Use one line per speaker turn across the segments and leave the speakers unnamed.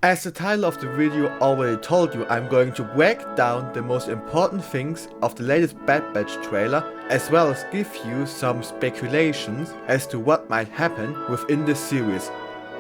As the title of the video already told you, I'm going to break down the most important things of the latest Bad Batch trailer, as well as give you some speculations as to what might happen within this series.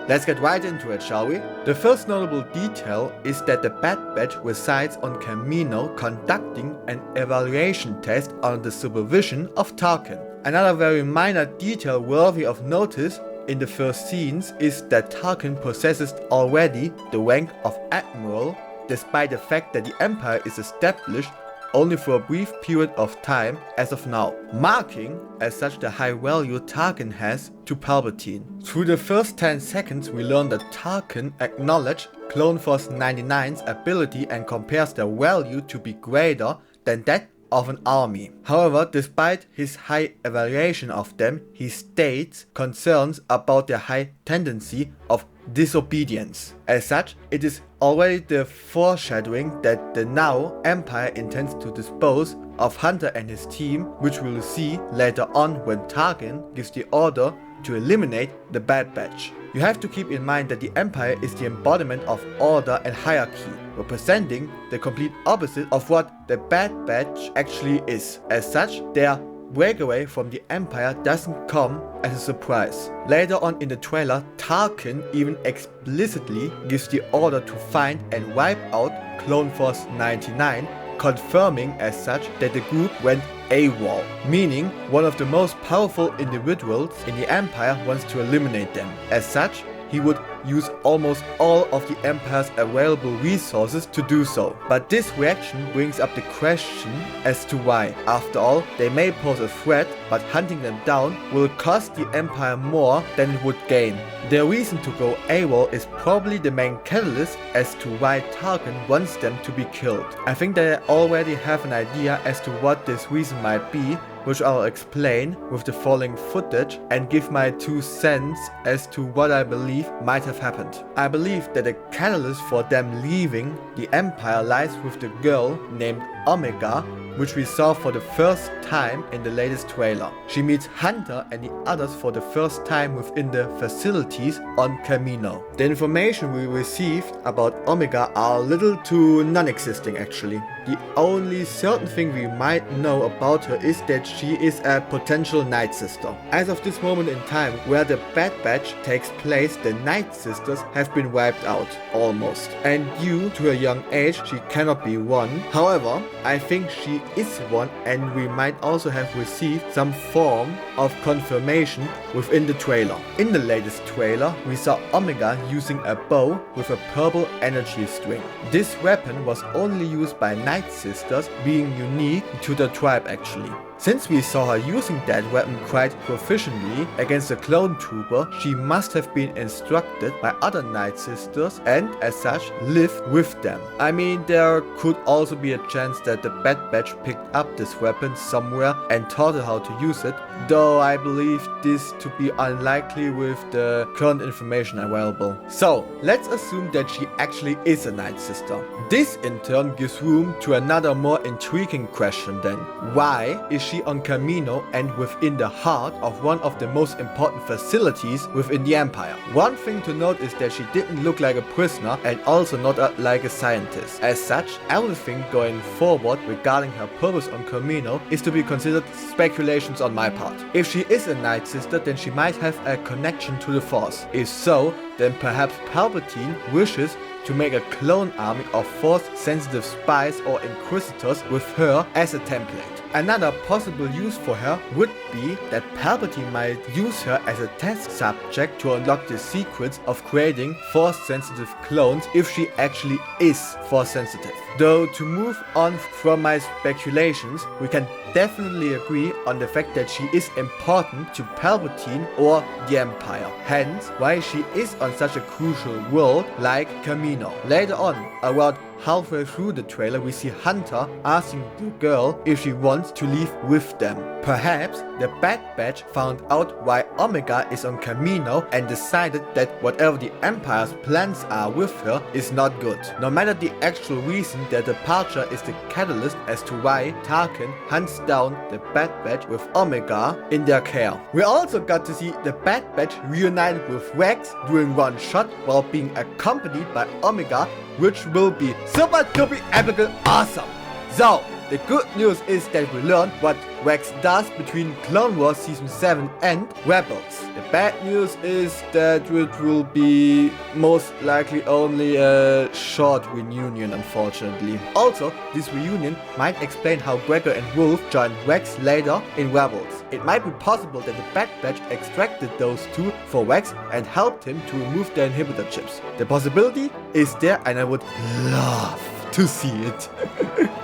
Let's get right into it, shall we? The first notable detail is that the Bad Batch resides on Kamino, conducting an evaluation test under the supervision of Tarkin. Another very minor detail worthy of notice in the first scenes is that Tarkin possesses already the rank of Admiral, despite the fact that the Empire is established only for a brief period of time as of now, marking as such the high value Tarkin has to Palpatine. Through the first 10 seconds we learn that Tarkin acknowledged Clone Force 99's ability and compares their value to be greater than that of an army. However, despite his high evaluation of them, he states concerns about their high tendency of disobedience. As such, it is already the foreshadowing that the now Empire intends to dispose of Hunter and his team, which we will see later on when Tarkin gives the order to eliminate the Bad Batch. You have to keep in mind that the Empire is the embodiment of order and hierarchy, representing the complete opposite of what the Bad Batch actually is. As such, their breakaway from the Empire doesn't come as a surprise. Later on in the trailer, Tarkin even explicitly gives the order to find and wipe out Clone Force 99, confirming as such that the group went AWOL, meaning one of the most powerful individuals in the Empire wants to eliminate them. As such, he would use almost all of the Empire's available resources to do so. But this reaction brings up the question as to why. After all, they may pose a threat, but hunting them down will cost the Empire more than it would gain. Their reason to go AWOL is probably the main catalyst as to why Tarkin wants them to be killed. I think that I already have an idea as to what this reason might be, which I'll explain with the following footage and give my 2 cents as to what I believe might have happened. I believe that the catalyst for them leaving the Empire lies with the girl named Omega, which we saw for the first time in the latest trailer. She meets Hunter and the others for the first time within the facilities on Kamino. The information we received about Omega are little to non-existing actually. The only certain thing we might know about her is that she is a potential Night Sister. As of this moment in time where the Bad Batch takes place, the Night Sisters have been wiped out, almost. And due to her young age, she cannot be one. However, I think she is one, and we might also have received some form of confirmation within the trailer. In the latest trailer, we saw Omega using a bow with a purple energy string. This weapon was only used by Night Sisters, being unique to the tribe actually. Since we saw her using that weapon quite proficiently against a clone trooper, she must have been instructed by other Night Sisters and as such lived with them. I mean, there could also be a chance that the Bad Batch picked up this weapon somewhere and taught her how to use it, though I believe this to be unlikely with the current information available. So let's assume that she actually is a Night Sister. This in turn gives room to another more intriguing question then. Why is she on Kamino and within the heart of one of the most important facilities within the Empire? One thing to note is that she didn't look like a prisoner and also not like a scientist. As such, everything going forward regarding her purpose on Kamino is to be considered speculations on my part. If she is a Night Sister, then she might have a connection to the Force. If so, then perhaps Palpatine wishes to make a clone army of Force-sensitive spies or Inquisitors with her as a template. Another possible use for her would be that Palpatine might use her as a test subject to unlock the secrets of creating Force-sensitive clones if she actually is Force-sensitive. Though to move on from my speculations, we can definitely agree on the fact that she is important to Palpatine or the Empire, hence why she is on such a crucial world like Kamino. Later on, around halfway through the trailer we see Hunter asking the girl if she wants to leave with them. Perhaps the Bad Batch found out why Omega is on Camino and decided that whatever the Empire's plans are with her is not good. No matter the actual reason, their departure is the catalyst as to why Tarkin hunts down the Bad Batch with Omega in their care. We also got to see the Bad Batch reunited with Rex during one shot while being accompanied by Omega, which will be super duper epic awesome. So, the good news is that we learned what Rex does between Clone Wars Season 7 and Rebels. The bad news is that it will be most likely only a short reunion, unfortunately. Also, this reunion might explain how Gregor and Wolf joined Rex later in Rebels. It might be possible that the Bad Batch extracted those two for Rex and helped him to remove their inhibitor chips. The possibility is there and I would love to see it.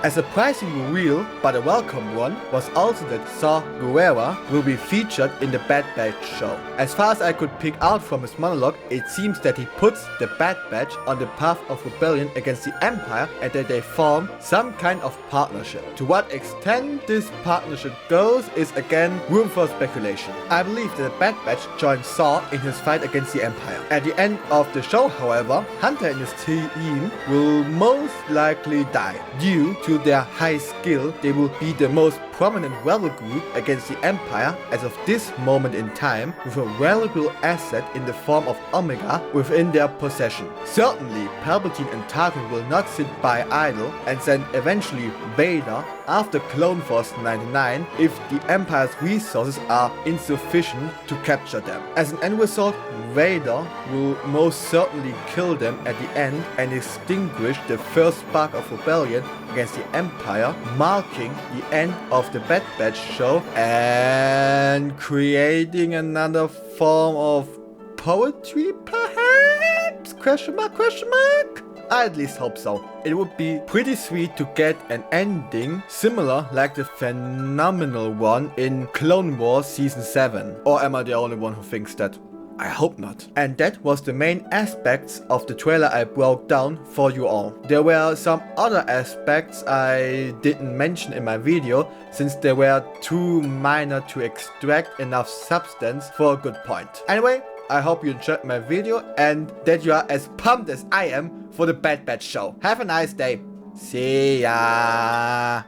A surprising reveal, but a welcome one, was also that Saw Gerrera will be featured in the Bad Batch show. As far as I could pick out from his monologue, it seems that he puts the Bad Batch on the path of rebellion against the Empire and that they form some kind of partnership. To what extent this partnership goes is again room for speculation. I believe that the Bad Batch joins Saw in his fight against the Empire. At the end of the show, however, Hunter and his team will most likely die. Due to their high skill, they will be the most prominent rebel group against the Empire as of this moment in time, with a valuable asset in the form of Omega within their possession. Certainly, Palpatine and Tarkin will not sit by idle and send eventually Vader after Clone Force 99 if the Empire's resources are insufficient to capture them. As an end result, Vader will most certainly kill them at the end and extinguish the first spark of rebellion against the Empire, marking the end of the Bad Batch show and creating another form of poetry, perhaps? Question mark, question mark? I at least hope so. It would be pretty sweet to get an ending similar like the phenomenal one in Clone Wars Season 7. Or am I the only one who thinks that? I hope not. And that was the main aspects of the trailer I broke down for you all. There were some other aspects I didn't mention in my video since they were too minor to extract enough substance for a good point. Anyway, I hope you enjoyed my video and that you are as pumped as I am for the Bad Batch show. Have a nice day. See ya.